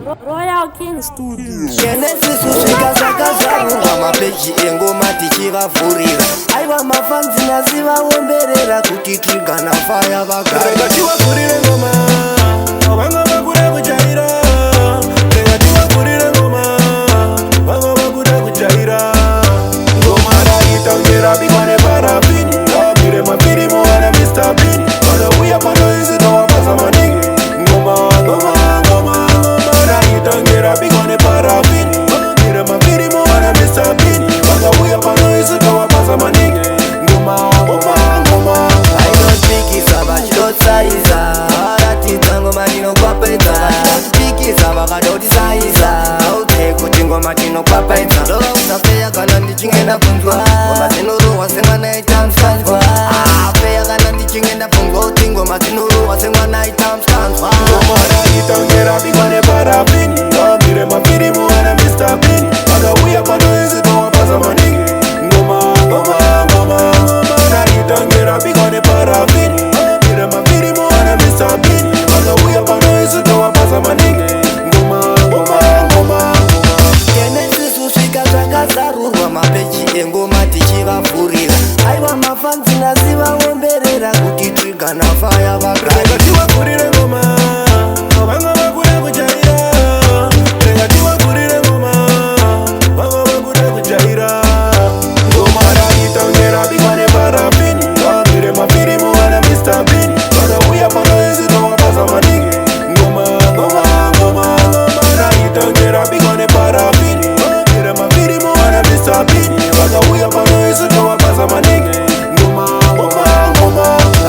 Royal King Studio. Genesis usvika zvakazvarurwa mapeji engoma tichivavhurira. Aiva mafanzi nhasi vaomberera kuti Trigger naFire vagara. Tivavhurire ngoma vanga vakuda kujaira. Tivavhurire ngoma vanga vakuda kujaira. Ngoma raitangera bigwa neparafini. Ngavamire mafirimu ana Mr. Bean. Vanouya panoisi towapasa maningi. Ngoma raitangera bigwa neparafini. Ngavamire mafirimu ana Mr. Bean. Vanouya panoisi towapasa maningi. Aidospikisa vachidotsaisa varatidza ngoma tinokwapaidza. Vachidotspikisa vakadotisaisa audze kuti ngoma tinokwapaidza. Ndova usafeya kana ndichinge ndabvunzwa ngoma dzinorohwa semwana aita musanzwa. Afeya kana ndichinge ndabvunzwa kuti ngoma dzinorohwa semwana aita musanzwa. Ngoma raitangera bigwa neparafini. Ngavamire mafirimu ana Mr. Bean. Vakauya panoisi towapasa maningi. Raitangera bigwa neparafini. Ngavamire mafirimu ana Mr. Bean. Vakauya panoisi towapasa maningi. Genesis usvika zvakazarurwa mapeji engoma tichivavhurira. Aiva mafanzi nhasi vaomberera kuti Trigger naFire vagara. Tivavhurire ngoma vanga vakuda kujaira. Tivavhurire ngoma vanga vakuda kujaira. Ngoma raitangera bigwa neparafini. Ngavamire mafirimu ana Mr. Bean. Vakauya panoisi towapasa maningi. Ngoma raitangera bigwa neparafini. Ngavamire mafirimu ana Mr. Bean. Vakauya panoisi towapasa maningi.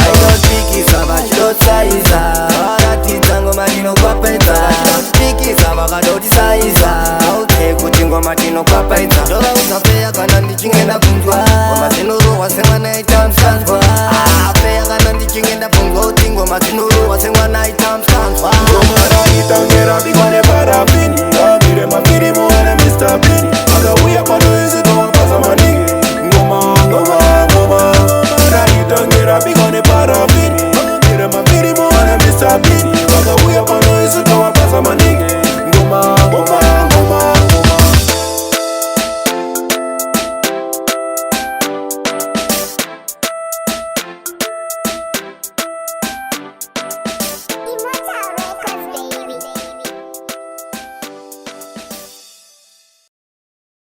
Aidospikisa vachidotsaisa varatidza ngoma tinokwapaidza. Vachidotspikisa vakadotisaisa audze kuti ngoma tinokwapaidza. Ndova usafeya kana ndichinge ndabvunzwa ngoma dzinorohwa semwana aita musanzwa. Afeya kana ndichinge ndabvunzwa kuti ngoma dzinorohwa semwana aita musanzwa. Ngoma raitangera bigwa neparafini.